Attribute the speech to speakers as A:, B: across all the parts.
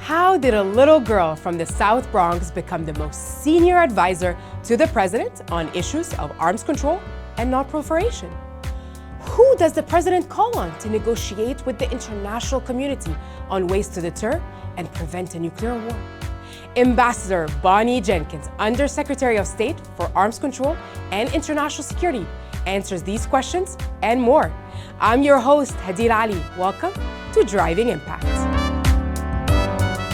A: How did a little girl from the South Bronx become the most senior advisor to the president on issues of arms control and non-proliferation? Who does the president call on to negotiate with the international community on ways to deter and prevent a nuclear war? Ambassador Bonnie Jenkins, Undersecretary of State for Arms Control and International Security, answers these questions and more. I'm your host, Hadeil Ali. Welcome to Driving Impact.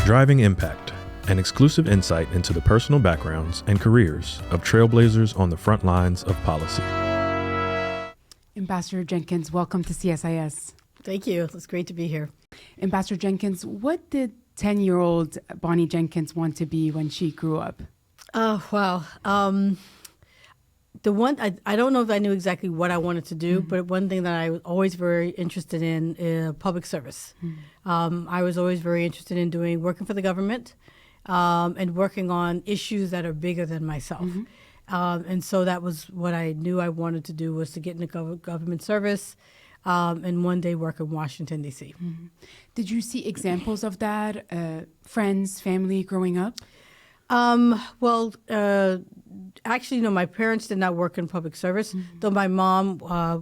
B: Driving Impact, an exclusive insight into the personal backgrounds and careers of trailblazers on the front lines of policy.
A: Ambassador Jenkins, welcome to CSIS.
C: Thank you. It's great to be here.
A: Ambassador Jenkins, what did 10-year-old Bonnie Jenkins want to be when she grew up?
C: Oh, wow. I don't know if I knew exactly what I wanted to do, but one thing that I was always very interested in is public service. I was always very interested in working for the government and working on issues that are bigger than myself. And so that was what I knew I wanted to do, was to get into government service and one day work in Washington, D.C.
A: Did you see examples of that, friends, family growing up?
C: Actually, no, my parents did not work in public service, though my mom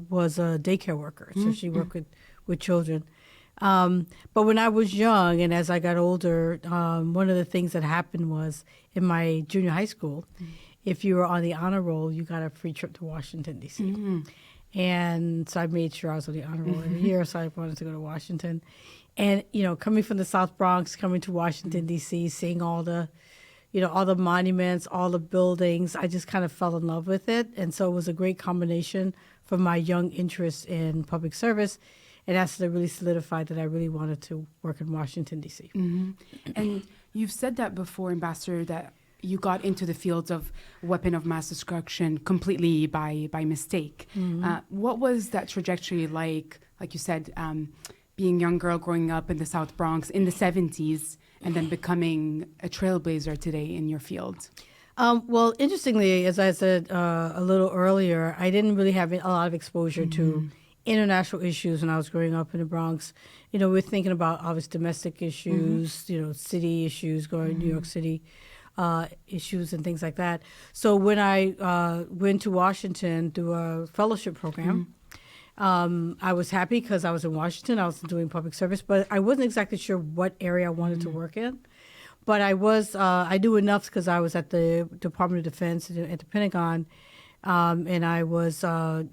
C: was a daycare worker, so she worked with children. But when I was young and as I got older, one of the things that happened was in my junior high school, if you were on the honor roll, you got a free trip to Washington, D.C. And so I made sure I was on the honor roll every year, so I wanted to go to Washington. And, coming from the South Bronx, coming to Washington, D.C., seeing all the monuments, all the buildings, I just kind of fell in love with it. And so it was a great combination for my young interest in public service. And that's really solidified that I really wanted to work in Washington, D.C.
A: And you've said that before, Ambassador, that you got into the fields of weapon of mass destruction completely by mistake. What was that trajectory like you said, being a young girl growing up in the South Bronx in the 70s and then becoming a trailblazer today in your field? Well,
C: interestingly, as I said a little earlier, I didn't really have a lot of exposure to international issues when I was growing up in the Bronx. We're thinking about obvious domestic issues, city issues, going to New York City, issues and things like that. So when I went to Washington through a fellowship program, I was happy because I was in Washington. I was doing public service, but I wasn't exactly sure what area I wanted to work in. But I knew enough because I was at the Department of Defense at the Pentagon, and I was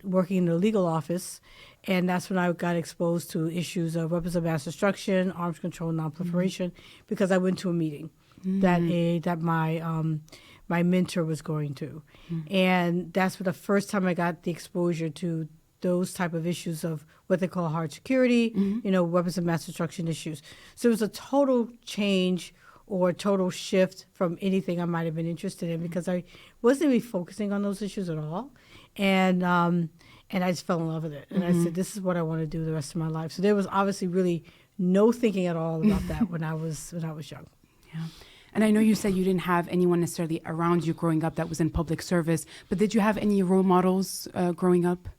C: working in the legal office. And that's when I got exposed to issues of weapons of mass destruction, arms control, non-proliferation, because I went to a meeting that my mentor was going to. And that's for the first time I got the exposure to those type of issues of what they call hard security, weapons of mass destruction issues. So it was a total change or a total shift from anything I might have been interested in, because I wasn't really focusing on those issues at all. And I just fell in love with it. And I said, this is what I want to do the rest of my life. So there was obviously really no thinking at all about that when I was young.
A: Yeah. And I know you said you didn't have anyone necessarily around you growing up that was in public service, but did you have any role models growing up?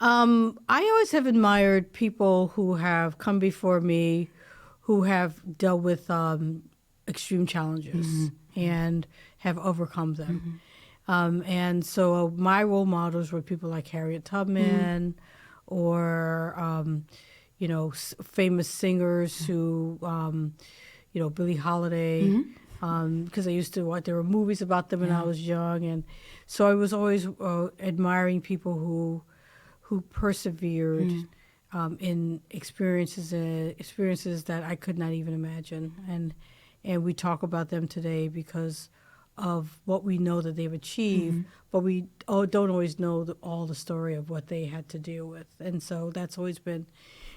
C: I always have admired people who have come before me, who have dealt with extreme challenges and have overcome them. And so my role models were people like Harriet Tubman or, famous singers who, Billie Holiday, because I used to watch, there were movies about them when I was young. And so I was always admiring people who persevered in experiences that I could not even imagine. And we talk about them today because of what we know that they've achieved, but we don't always know all the story of what they had to deal with. And so that's always been,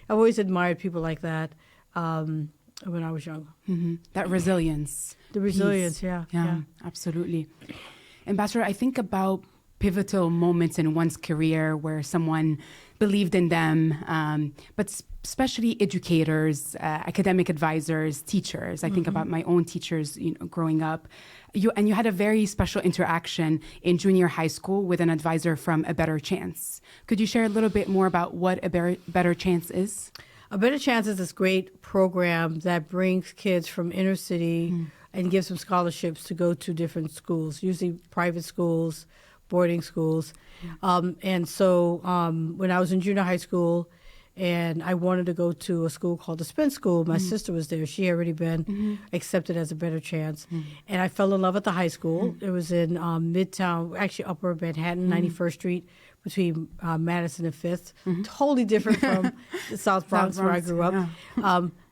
C: I've always admired people like that when I was young.
A: That resilience.
C: The resilience, yeah,
A: absolutely. Ambassador, I think about pivotal moments in one's career where someone believed in them, but especially educators, academic advisors, teachers. I think about my own teachers, growing up. You had a very special interaction in junior high school with an advisor from A Better Chance. Could you share a little bit more about what A Better Chance is?
C: A Better Chance is this great program that brings kids from inner city and gives them scholarships to go to different schools, usually private schools, boarding schools. And so when I was in junior high school and I wanted to go to a school called the Spence School, my sister was there. She had already been accepted as A Better Chance. And I fell in love at the high school. It was in Midtown, actually Upper Manhattan, 91st Street, between Madison and 5th. Totally different from the South Bronx, where I grew up.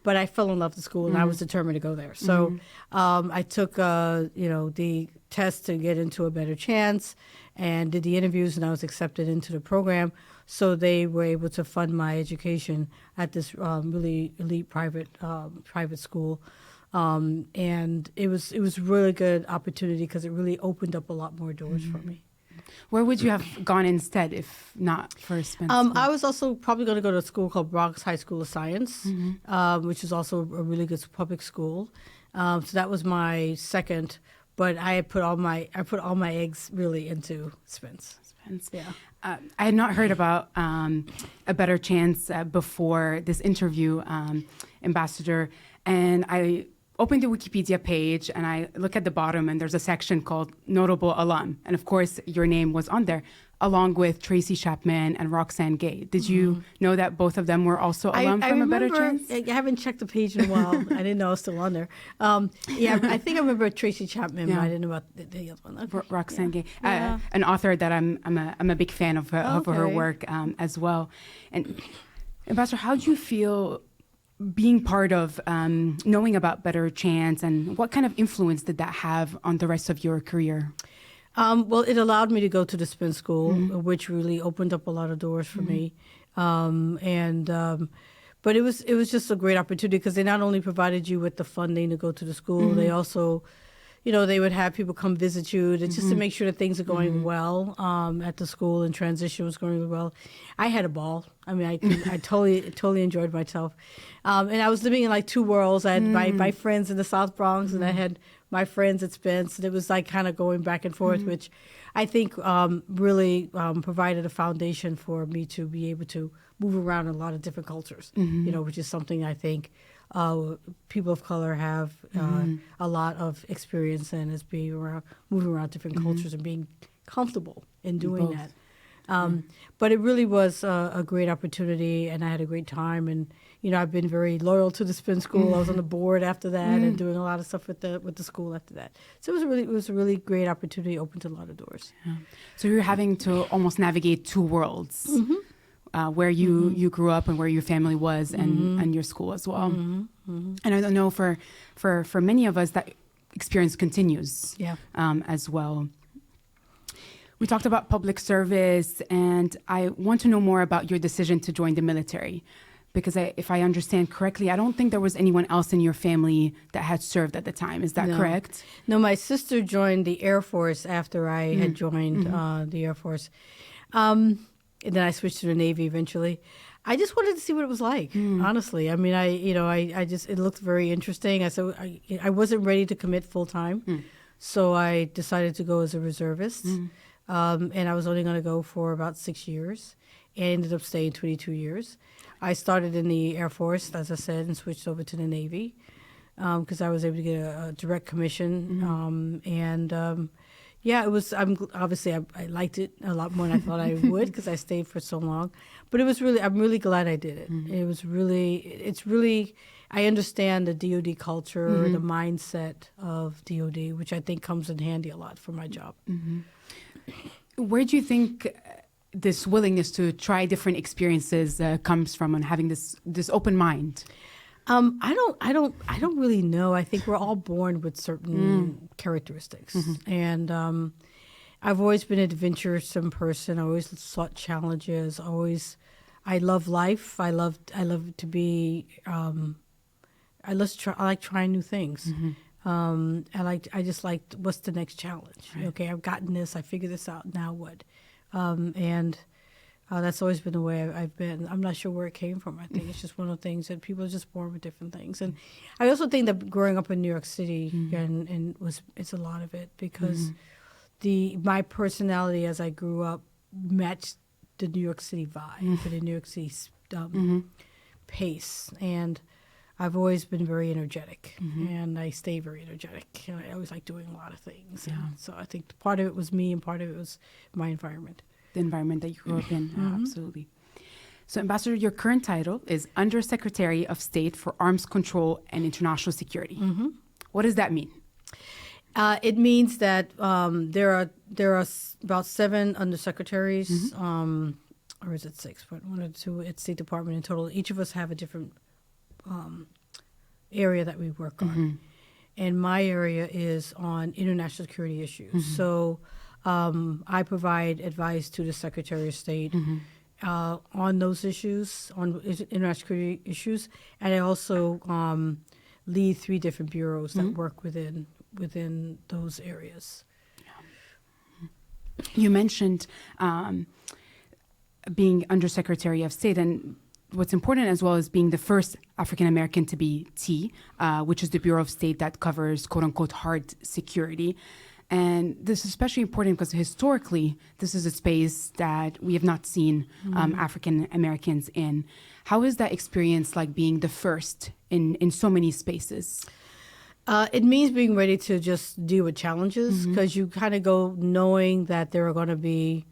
C: But I fell in love with the school, and I was determined to go there. So I took, the test to get into A Better Chance and did the interviews, and I was accepted into the program. So they were able to fund my education at this really elite private school. And it was really good opportunity because it really opened up a lot more doors for me.
D: Where would you have gone instead if not for Spence?
C: I was also probably going to go to a school called Bronx High School of Science, which is also a really good public school. So that was my second, but I put all my eggs really into Spence.
D: Yeah. I had not heard about A Better Chance before this interview, Ambassador, and I open the Wikipedia page and I look at the bottom and there's a section called Notable Alum. And of course, your name was on there, along with Tracy Chapman and Roxane Gay. Did you know that both of them were also alum from A Better Chance?
C: I haven't checked the page in a while. I didn't know I was still on there. I think I remember Tracy Chapman, but I didn't know about the other one. Okay.
D: Roxane Gay, an author that I'm a big fan of her work as well. And Ambassador, how do you feel being part of knowing about Better Chance, and what kind of influence did that have on the rest of your career?
C: Well, it allowed me to go to the Spence School, which really opened up a lot of doors for me. But it was just a great opportunity because they not only provided you with the funding to go to the school, they also, they would have people come visit you just to make sure that things are going well at the school and transition was going well. I had a ball. I mean, I totally enjoyed myself. And I was living in like two worlds. I had my friends in the South Bronx and I had my friends at Spence. And it was like kind of going back and forth, which I think really provided a foundation for me to be able to move around in a lot of different cultures, which is something I think people of color have a lot of experience in, is moving around different cultures and being comfortable in doing that. But it really was a great opportunity, and I had a great time. And I've been very loyal to the Spin School. I was on the board after that, and doing a lot of stuff with the school after that. So it was a really great opportunity, opened a lot of doors.
D: Yeah. So you're having to almost navigate two worlds. Where you grew up and where your family was, and your school as well. And I don't know, for many of us, that experience continues as well. We talked about public service, and I want to know more about your decision to join the military. Because if I understand correctly, I don't think there was anyone else in your family that had served at the time. Is that correct?
C: No, my sister joined the Air Force after I had joined the Air Force. And then I switched to the Navy eventually. I just wanted to see what it was like, honestly. I mean, it looked very interesting. I wasn't ready to commit full time, so I decided to go as a reservist. And I was only going to go for about 6 years, and ended up staying 22 years. I started in the Air Force, as I said, and switched over to the Navy because I was able to get a direct commission. It was. I liked it a lot more than I thought I would because I stayed for so long. But I'm really glad I did it. It's really. I understand the DoD culture, the mindset of DoD, which I think comes in handy a lot for my job.
D: Where do you think this willingness to try different experiences comes from, and having this open mind?
C: I don't really know. I think we're all born with certain characteristics, and I've always been an adventuresome person. I always sought challenges. I love life. I like trying new things. I just like, what's the next challenge? Right. Okay, I've gotten this. I figured this out. Now what? That's always been the way I've been. I'm not sure where it came from. I think it's just one of the things that people are just born with different things. And I also think that growing up in New York City it's a lot of it because my personality as I grew up matched the New York City vibe, the New York City pace. And I've always been very energetic, and I stay very energetic. And I always like doing a lot of things.
D: Yeah.
C: And so I think part of it was me, and part of it was my environment.
D: The environment that you grew up in. Absolutely. So, Ambassador, your current title is Undersecretary of State for Arms Control and International Security. What does that mean?
C: It means that there are about 7 undersecretaries, or is it 6? But 1 or 2 at State Department in total. Each of us have a different area that we work on, and my area is on international security issues. So I provide advice to the Secretary of State on those issues, on international security issues, and I also lead 3 different bureaus that work within those areas.
D: You mentioned being Undersecretary of State, and what's important as well is being the first African American to be T, which is the Bureau of State that covers quote unquote hard security. And this is especially important because historically, this is a space that we have not seen African Americans in. How is that experience like being the first in so many spaces?
C: It means being ready to just deal with challenges, because you kind of go knowing that there are going to be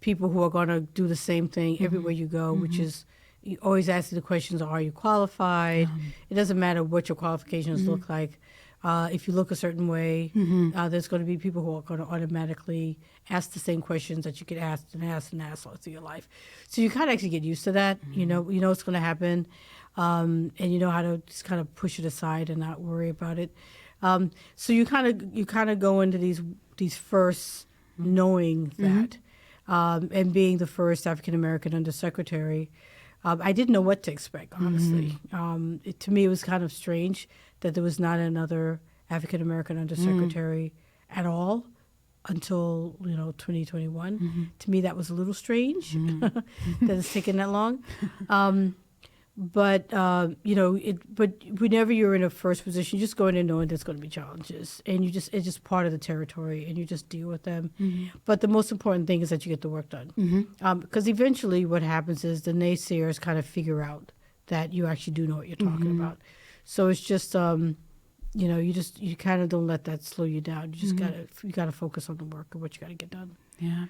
C: people who are going to do the same thing everywhere you go, which is you always ask the questions, are you qualified? It doesn't matter what your qualifications look like. If you look a certain way, there's going to be people who are going to automatically ask the same questions that you get asked and asked and asked all through your life. So you kind of actually get used to that. You know what's going to happen, and you know how to just kind of push it aside and not worry about it. So you kind of go into these first knowing that, and being the first African American undersecretary. I didn't know what to expect, honestly. To me, it was kind of strange that there was not another African American undersecretary at all until 2021. To me, that was a little strange that it's taken that long. But whenever you're in a first position, you just go in and knowing there's going to be challenges, and it's just part of the territory, and you just deal with them. But the most important thing is that you get the work done, because eventually what happens is the naysayers kind of figure out that you actually do know what you're talking about. So it's just you kind of don't let that slow you down. You just gotta focus on the work and what you gotta get done.
D: Yeah.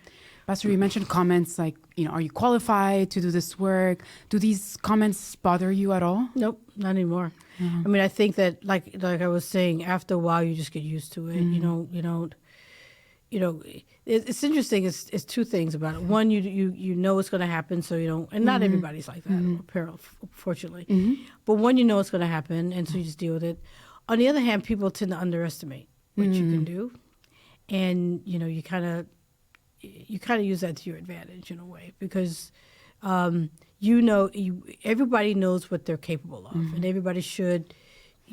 D: Pastor, you mentioned comments like, are you qualified to do this work? Do these comments bother you at all?
C: Nope, not anymore. I mean, I think that like I was saying, after a while you just get used to it. It's interesting. It's 2 things about it. One, you know it's going to happen, so you don't. And not everybody's like that, fortunately. But one, you know it's going to happen, and so you just deal with it. On the other hand, people tend to underestimate what you can do, and you kind of use that to your advantage in a way, because everybody knows what they're capable of, and everybody should,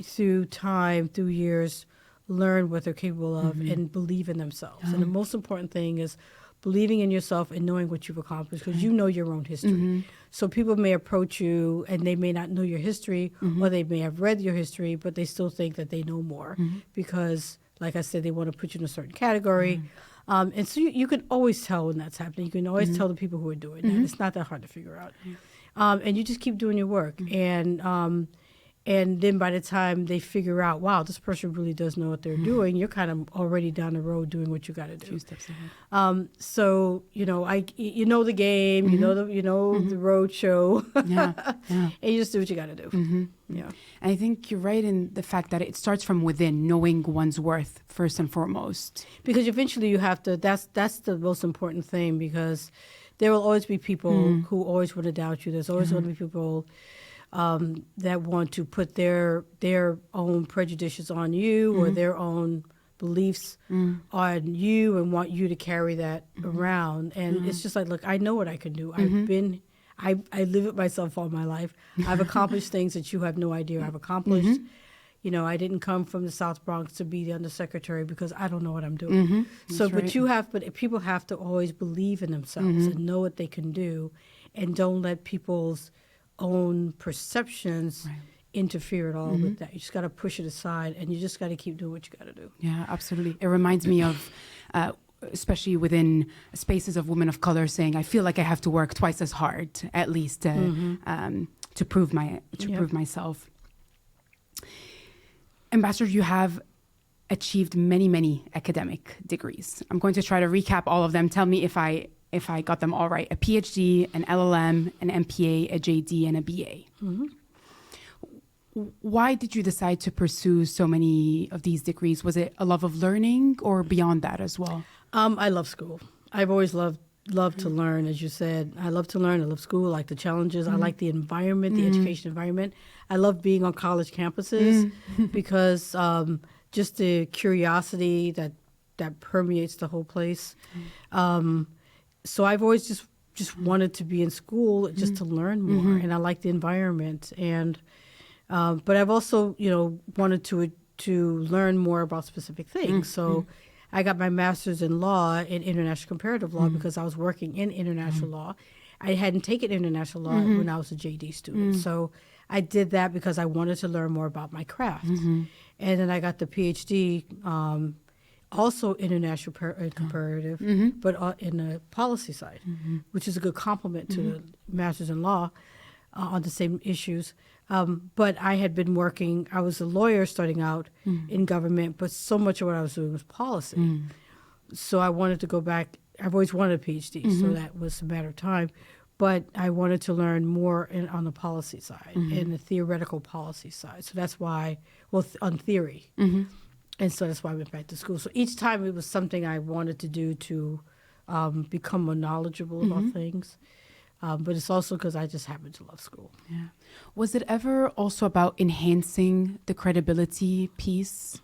C: through time, through years, learn what they're capable of and believe in themselves. And the most important thing is believing in yourself and knowing what you've accomplished, because you know your own history. So people may approach you and they may not know your history, or they may have read your history, but they still think that they know more because, like I said, they want to put you in a certain category. And so you can always tell when that's happening. You can always tell the people who are doing that. It's not that hard to figure out. And you just keep doing your work. And then by the time they figure out, wow, this person really does know what they're doing, you're kind of already down the road doing what you got to do. 2 steps ahead. So you know the game, you know the road show, and you just do what you got to do. Yeah,
D: and I think you're right in the fact that it starts from within, knowing one's worth first and foremost.
C: Because eventually you have to. That's the most important thing, because there will always be people who always want to doubt you. There's always going to be people that want to put their own prejudices on you, or their own beliefs on you, and want you to carry that around. And it's just like, look, I know what I can do. I live it myself all my life. I've accomplished things that you have no idea I've accomplished. I didn't come from the South Bronx to be the undersecretary because I don't know what I'm doing. But people have to always believe in themselves and know what they can do, and don't let people's own perceptions interfere at all with that. You just got to push it aside, and you just got to keep doing what you got to do.
D: Yeah, absolutely. It reminds me of especially within spaces of women of color, saying, I feel like I have to work twice as hard, at least, to prove myself. Ambassador, you have achieved many, many academic degrees. I'm going to try to recap all of them. Tell me if I got them all right. A PhD, an LLM, an MPA, a JD, and a BA. Why did you decide to pursue so many of these degrees? Was it a love of learning or beyond that as well?
C: I love school. I've always loved to learn, as you said. I love to learn. I love school. I like the challenges. I like the environment, the education environment. I love being on college campuses because just the curiosity that permeates the whole place. So I've always just wanted to be in school just to learn more, and I like the environment. And but I've also, wanted to learn more about specific things. So I got my master's in law in international comparative law because I was working in international law. I hadn't taken international law when I was a JD student. So I did that because I wanted to learn more about my craft. And then I got the PhD, also international comparative, but in the policy side, which is a good complement to the master's in law on the same issues. But I had been working, I was a lawyer starting out in government, but so much of what I was doing was policy. So I wanted to go back. I've always wanted a PhD, so that was a matter of time. But I wanted to learn more on the policy side and the theoretical policy side. So that's why, on theory. And so that's why I went back to school. So each time it was something I wanted to do to become more knowledgeable about things. But it's also because I just happen to love school.
D: Yeah. Was it ever also about enhancing the credibility piece?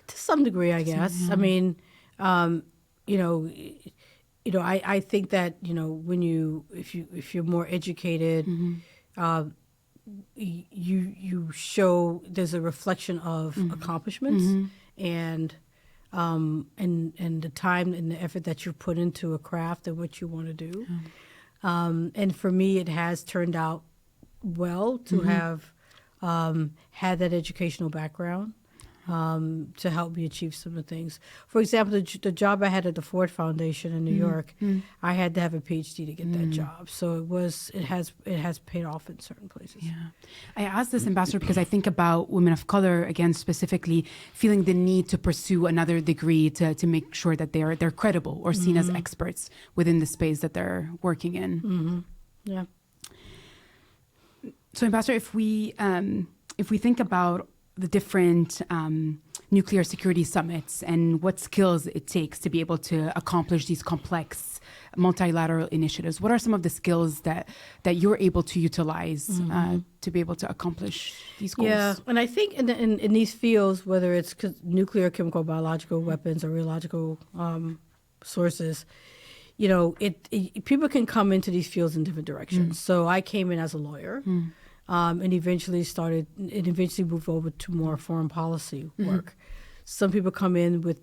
C: To some degree, I guess. Yeah. I mean, I think that when if you're more educated, you show there's a reflection of accomplishments and the time and the effort that you've put into a craft and what you want to do. And for me, it has turned out well to have had that educational background to help me achieve some of the things. For example, the job I had at the Ford Foundation in New York, I had to have a PhD to get that job. So it has paid off in certain places.
D: Yeah, I asked this, Ambassador, because I think about women of color, again, specifically feeling the need to pursue another degree to make sure that they're credible or seen as experts within the space that they're working in.
C: Yeah.
D: So, Ambassador, if we think about the different nuclear security summits and what skills it takes to be able to accomplish these complex multilateral initiatives, what are some of the skills that you're able to utilize to be able to accomplish these goals?
C: Yeah, and I think in these fields, whether it's nuclear, chemical, biological weapons or radiological sources, people can come into these fields in different directions. So I came in as a lawyer. And eventually moved over to more foreign policy work. Some people come in with,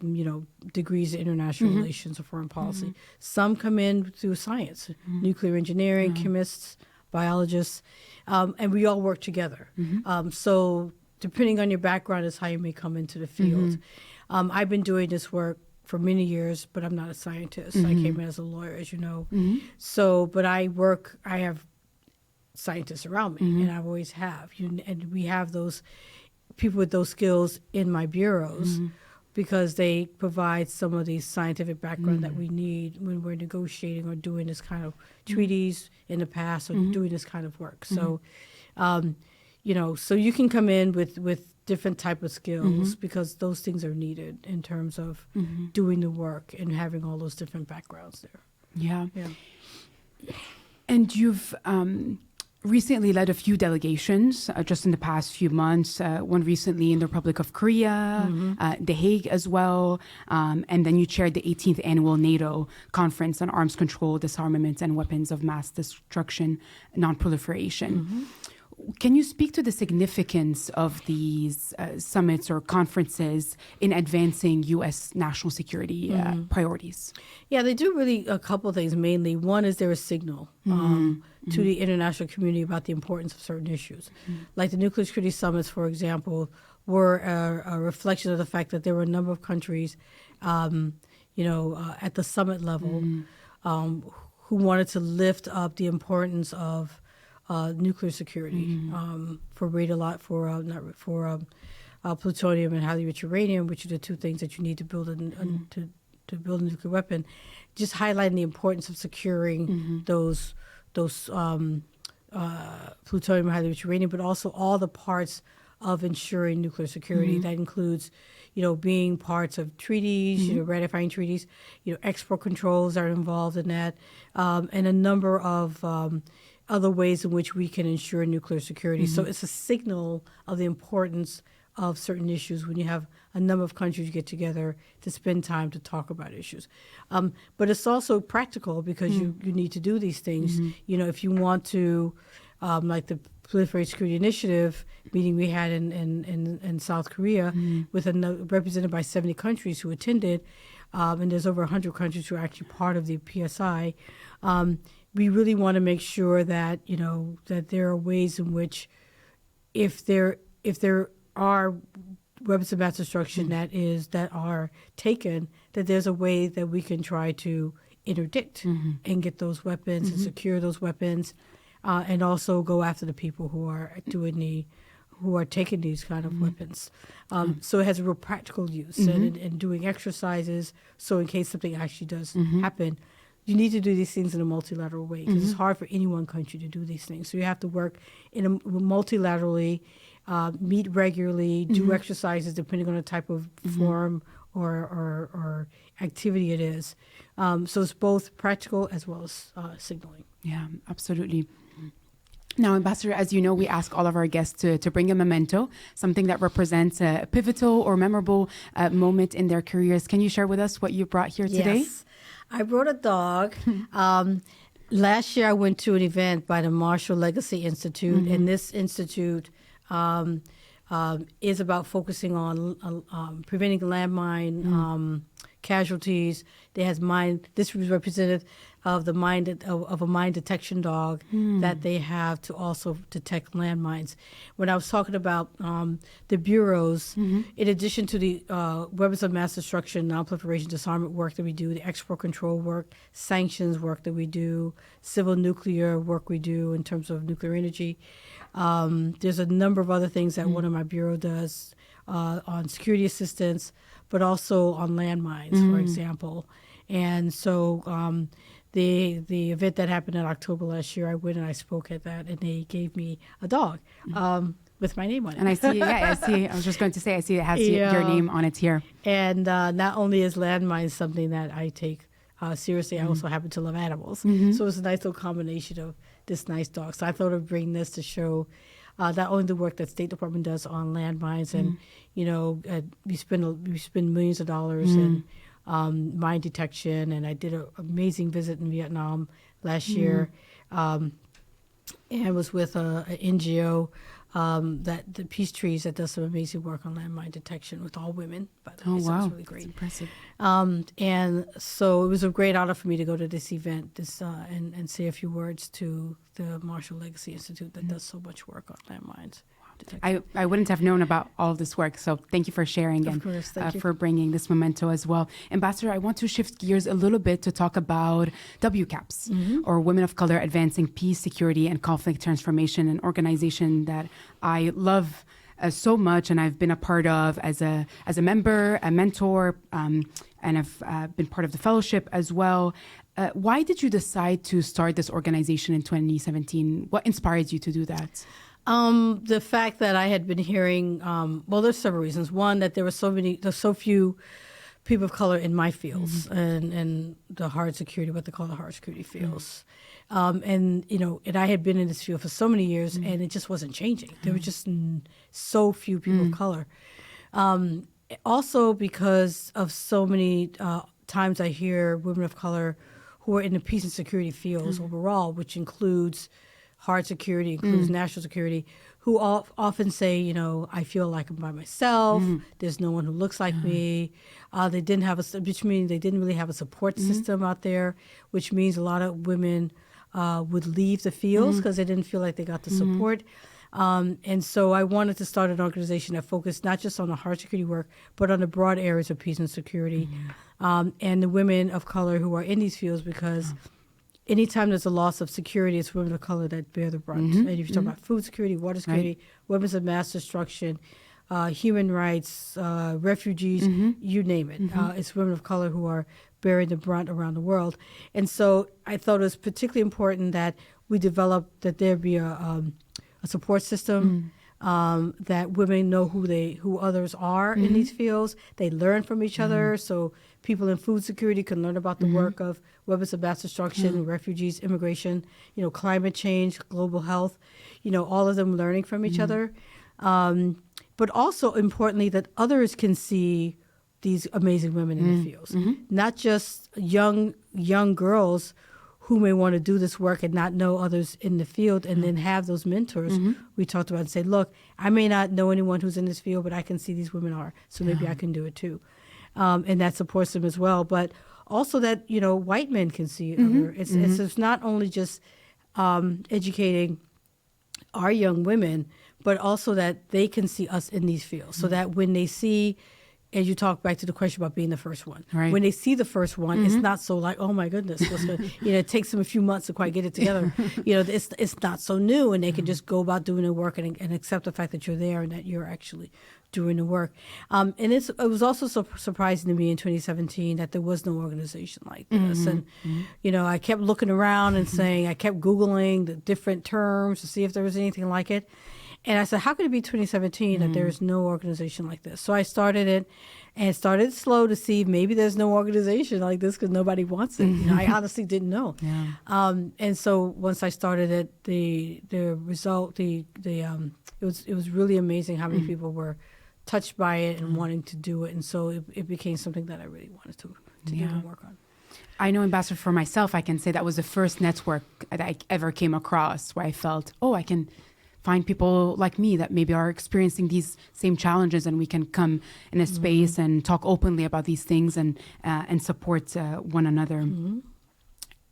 C: degrees in international relations or foreign policy. Some come in through science, nuclear engineering, chemists, biologists, and we all work together. So depending on your background is how you may come into the field. I've been doing this work for many years, but I'm not a scientist. I came in as a lawyer, as you know. So, but I have scientists around me, and I always have. And we have those people with those skills in my bureaus because they provide some of the scientific background that we need when we're negotiating or doing this kind of treaties in the past or doing this kind of work. So, so you can come in with different type of skills because those things are needed in terms of doing the work and having all those different backgrounds there.
D: Yeah. And you've recently led a few delegations just in the past few months, one recently in the Republic of Korea, The Hague as well, and then you chaired the 18th annual NATO conference on arms control, disarmament, and weapons of mass destruction, non-proliferation. Can you speak to the significance of these summits or conferences in advancing U.S. national security priorities? Yeah,
C: they do really a couple of things. Mainly, one is they're a signal to the international community about the importance of certain issues. Like the nuclear security summits, for example, were a reflection of the fact that there were a number of countries at the summit level, who wanted to lift up the importance of nuclear security for plutonium and highly enriched uranium, which are the two things that you need to build to build a nuclear weapon. Just highlighting the importance of securing those plutonium and highly enriched uranium, but also all the parts of ensuring nuclear security. That includes, being parts of treaties, ratifying treaties, export controls are involved in that, and a number of other ways in which we can ensure nuclear security. So it's a signal of the importance of certain issues when you have a number of countries get together to spend time to talk about issues. But it's also practical because you need to do these things. If you want to, like the Proliferation Security Initiative meeting we had in South Korea with represented by 70 countries who attended, and there's over 100 countries who are actually part of the PSI. We really want to make sure that that there are ways in which, if there are weapons of mass destruction that are taken, that there's a way that we can try to interdict and get those weapons and secure those weapons, and also go after the people who are taking these kind of weapons. So it has a real practical use and doing exercises. So in case something actually does happen, you need to do these things in a multilateral way because it's hard for any one country to do these things. So you have to work multilaterally, meet regularly, do exercises depending on the type of forum or activity it is. So it's both practical as well as signaling.
D: Yeah, absolutely. Now, Ambassador, as you know, we ask all of our guests to bring a memento, something that represents a pivotal or memorable moment in their careers. Can you share with us what you brought here today?
C: Yes. I brought a dog. Last year, I went to an event by the Marshall Legacy Institute, and this institute is about focusing on preventing landmine casualties. This was representative of a mine detection dog that they have to also detect landmines. When I was talking about the bureaus, in addition to the weapons of mass destruction, non-proliferation, disarmament work that we do, the export control work, sanctions work that we do, civil nuclear work we do in terms of nuclear energy, there's a number of other things that one of my bureau does on security assistance, but also on landmines, for example. And so the event that happened in October last year, I went and I spoke at that, and they gave me a dog with my name on it.
D: And I see. I was just going to say, I see it has your name on it here.
C: And not only is landmines something that I take seriously, I also happen to love animals. So it's a nice little combination of this nice dog. So I thought I'd bring this to show not only the work that State Department does on landmines, and we spend millions of dollars in mine detection, and I did an amazing visit in Vietnam last year, and was with an NGO that the Peace Trees that does some amazing work on landmine detection with all women. By the way, so it's really great.
D: That's impressive.
C: And so it was a great honor for me to go to this event, and say a few words to the Marshall Legacy Institute that does so much work on landmines.
D: I wouldn't have known about all of this work, so thank you for sharing and for bringing this memento as well. Ambassador, I want to shift gears a little bit to talk about WCAPs, or Women of Color Advancing Peace, Security, and Conflict Transformation, an organization that I love so much, and I've been a part of as a member, a mentor, and I've been part of the fellowship as well. Why did you decide to start this organization in 2017? What inspired you to do that?
C: The fact that I had been hearing, there's several reasons. One, that there's so few people of color in my fields and the hard security, what they call the hard security fields. And I had been in this field for so many years, and it just wasn't changing. There were just so few people of color. Also because of so many times I hear women of color who are in the peace and security fields overall, which includes hard security, includes national security, who often say, I feel like I'm by myself. There's no one who looks like me. Which means they didn't really have a support system out there, which means a lot of women would leave the fields because they didn't feel like they got the support. And so I wanted to start an organization that focused not just on the hard security work, but on the broad areas of peace and security, and the women of color who are in these fields, because anytime there's a loss of security, it's women of color that bear the brunt. And if you talk about food security, water security, weapons of mass destruction, human rights, refugees, you name it. It's women of color who are bearing the brunt around the world. And so I thought it was particularly important that we develop, that there be a support system, that women know who others are in these fields. They learn from each other. So people in food security can learn about the work of weapons of mass destruction, refugees, immigration, climate change, global health, all of them learning from each other. But also importantly, that others can see these amazing women in the fields, not just young girls who may want to do this work and not know others in the field, and then have those mentors we talked about and say, look, I may not know anyone who's in this field, but I can see these women are, so maybe I can do it too. And that supports them as well. But also that, white men can see other. It's not only just educating our young women, but also that they can see us in these fields, so that when they see, as you talk back to the question about being the first one, when they see the first one, it's not so like, oh my goodness, it takes them a few months to quite get it together. It's not so new, and they can just go about doing the work and accept the fact that you're there and that you're actually doing the work. And it was also so surprising to me in 2017 that there was no organization like this. And, I kept looking around and saying, I kept Googling the different terms to see if there was anything like it. And I said, how could it be 2017 that there is no organization like this? So I started it, and started slow to see if maybe there's no organization like this because nobody wants it. I honestly didn't know. And so once I started it, the result, it was really amazing how many people were touched by it and wanting to do it. And so it became something that I really wanted to even work on.
D: I know, Ambassador, for myself, I can say that was the first network that I ever came across where I felt, I can find people like me that maybe are experiencing these same challenges, and we can come in a space and talk openly about these things and support one another. And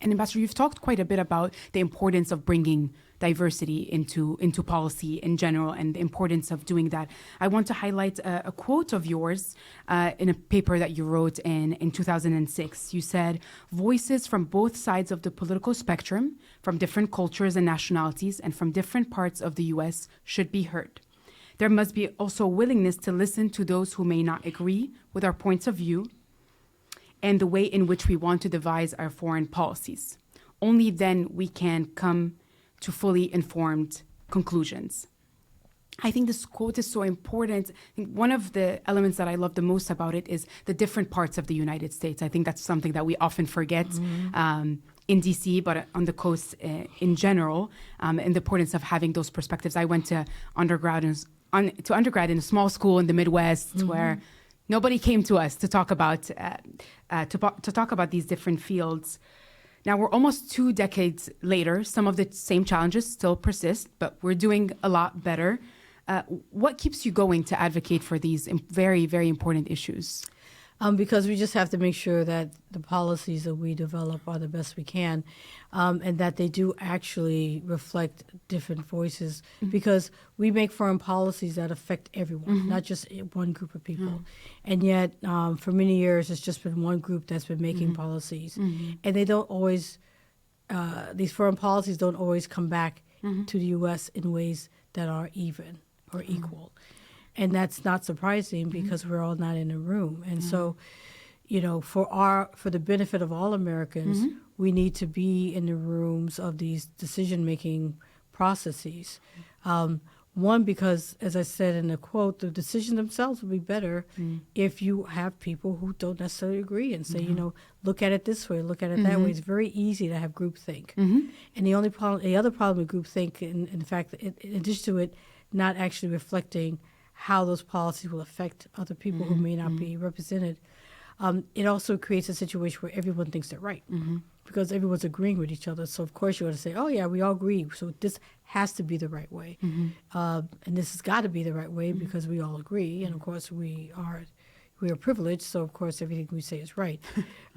D: Ambassador, you've talked quite a bit about the importance of bringing diversity into policy in general, and the importance of doing that. I want to highlight a quote of yours in a paper that you wrote in 2006. You said, "Voices from both sides of the political spectrum, from different cultures and nationalities, and from different parts of the U.S. should be heard. There must be also a willingness to listen to those who may not agree with our points of view and the way in which we want to devise our foreign policies. Only then we can come to fully informed conclusions." I think this quote is so important. I think one of the elements that I love the most about it is the different parts of the United States. I think that's something that we often forget in DC, but on the coast in general, and the importance of having those perspectives. I went to undergrad in a small school in the Midwest where nobody came to us to talk about these different fields. Now, we're almost 2 decades later. Some of the same challenges still persist, but we're doing a lot better. What keeps you going to advocate for these very, very important issues?
C: Because we just have to make sure that the policies that we develop are the best we can, and that they do actually reflect different voices, because we make foreign policies that affect everyone, not just one group of people. And yet, for many years, it's just been one group that's been making policies. And they don't always, these foreign policies don't always come back to the U.S. in ways that are even or equal. And that's not surprising because we're all not in a room. And so, for the benefit of all Americans, we need to be in the rooms of these decision-making processes. One, because, as I said in the quote, the decisions themselves will be better if you have people who don't necessarily agree and say, look at it this way, look at it that way. It's very easy to have groupthink. And the other problem with groupthink, in fact, in addition to it not actually reflecting how those policies will affect other people who may not be represented, it also creates a situation where everyone thinks they're right because everyone's agreeing with each other. So, of course, you're going to say, oh, yeah, we all agree. So this has to be the right way. And this has got to be the right way because we all agree. And, of course, we are privileged. So, of course, everything we say is right.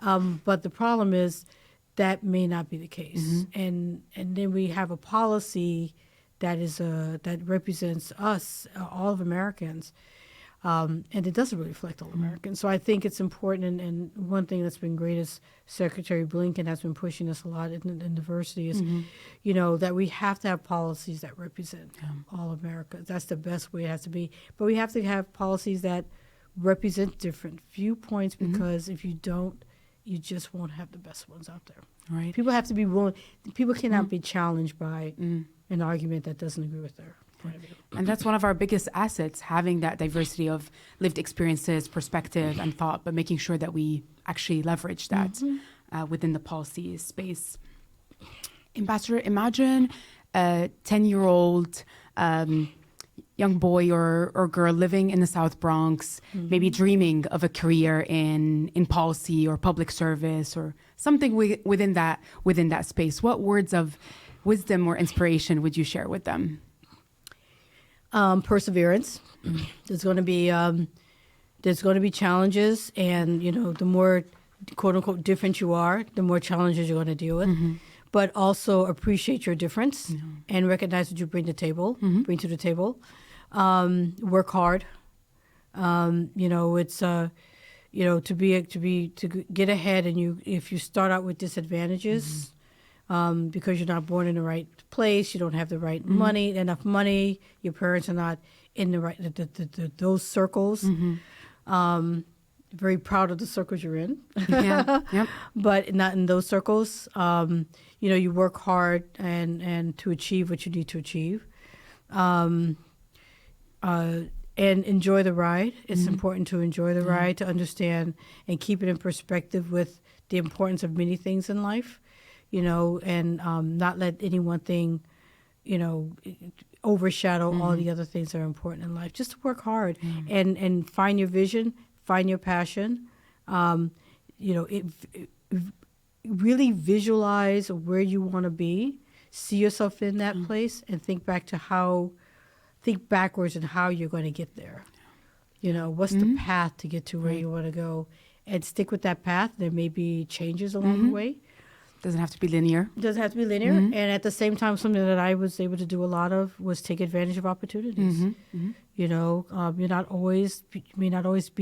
C: But the problem is that may not be the case. And then we have a policy that represents us, all of Americans. And it doesn't really reflect all Americans. So I think it's important, and one thing that's been great is Secretary Blinken has been pushing us a lot in diversity is, that we have to have policies that represent all America. That's the best way it has to be. But we have to have policies that represent different viewpoints, because if you don't, you just won't have the best ones out there.
D: Right.
C: People have to be willing. People cannot be challenged by an argument that doesn't agree with their point of view.
D: And that's one of our biggest assets, having that diversity of lived experiences, perspective, and thought, but making sure that we actually leverage that within the policy space. Ambassador, imagine a 10-year-old young boy or girl living in the South Bronx, maybe dreaming of a career in policy or public service or something within that space. What words of wisdom or inspiration would you share with them?
C: Perseverance. There's going to be challenges, and the more quote unquote different you are, the more challenges you're going to deal with. But also appreciate your difference and recognize what you bring to the table. Work hard. It's to get ahead, and if you start out with disadvantages. Because you're not born in the right place, you don't have the right enough money, your parents are not in the right those circles. Very proud of the circles you're in, but not in those circles. You work hard and to achieve what you need to achieve, and enjoy the ride. It's important to enjoy the ride, to understand and keep it in perspective with the importance of many things in life. And not let any one thing, overshadow all the other things that are important in life. Just to work hard and find your vision, find your passion. Really visualize where you want to be, see yourself in that place, and think backwards and how you're going to get there. What's the path to get to where you want to go, and stick with that path. There may be changes along the way.
D: Doesn't have to be linear.
C: And at the same time, something that I was able to do a lot of was take advantage of opportunities. You may not always be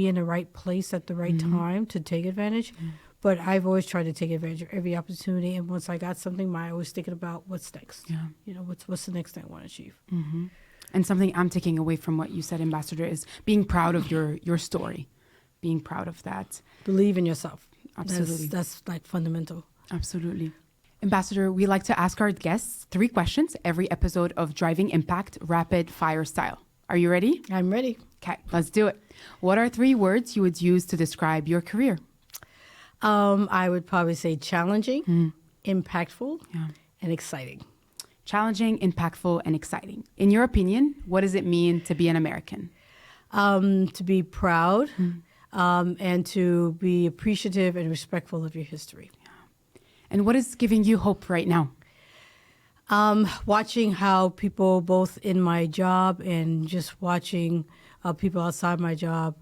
C: in the right place at the right time to take advantage, but I've always tried to take advantage of every opportunity. And once I got something, I was thinking about what's next. What's the next thing I want to achieve.
D: And something I'm taking away from what you said, Ambassador, is being proud of your story, being proud of that.
C: Believe in yourself.
D: Absolutely,
C: that's like fundamental.
D: Absolutely. Ambassador, we like to ask our guests 3 questions every episode of Driving Impact, rapid fire style. Are you ready?
C: I'm ready.
D: Okay, let's do it. What are 3 words you would use to describe your career?
C: I would probably say challenging, impactful, and exciting.
D: Challenging, impactful, and exciting. In your opinion, what does it mean to be an American?
C: To be proud and to be appreciative and respectful of your history.
D: And what is giving you hope right now?
C: Watching how people, both in my job and just watching people outside my job,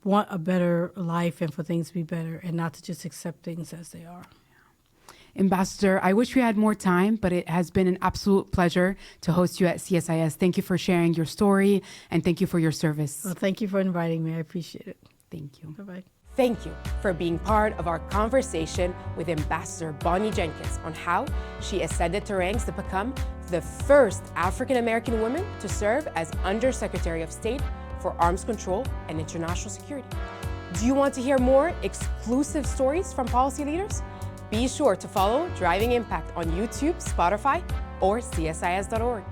C: want a better life and for things to be better, and not to just accept things as they are.
D: Ambassador, I wish we had more time, but it has been an absolute pleasure to host you at CSIS. Thank you for sharing your story, and thank you for your service.
C: Well, thank you for inviting me. I appreciate it.
D: Thank you.
C: Bye-bye.
A: Thank you for being part of our conversation with Ambassador Bonnie Jenkins on how she ascended to ranks to become the first African-American woman to serve as Undersecretary of State for Arms Control and International Security. Do you want to hear more exclusive stories from policy leaders? Be sure to follow Driving Impact on YouTube, Spotify, or CSIS.org.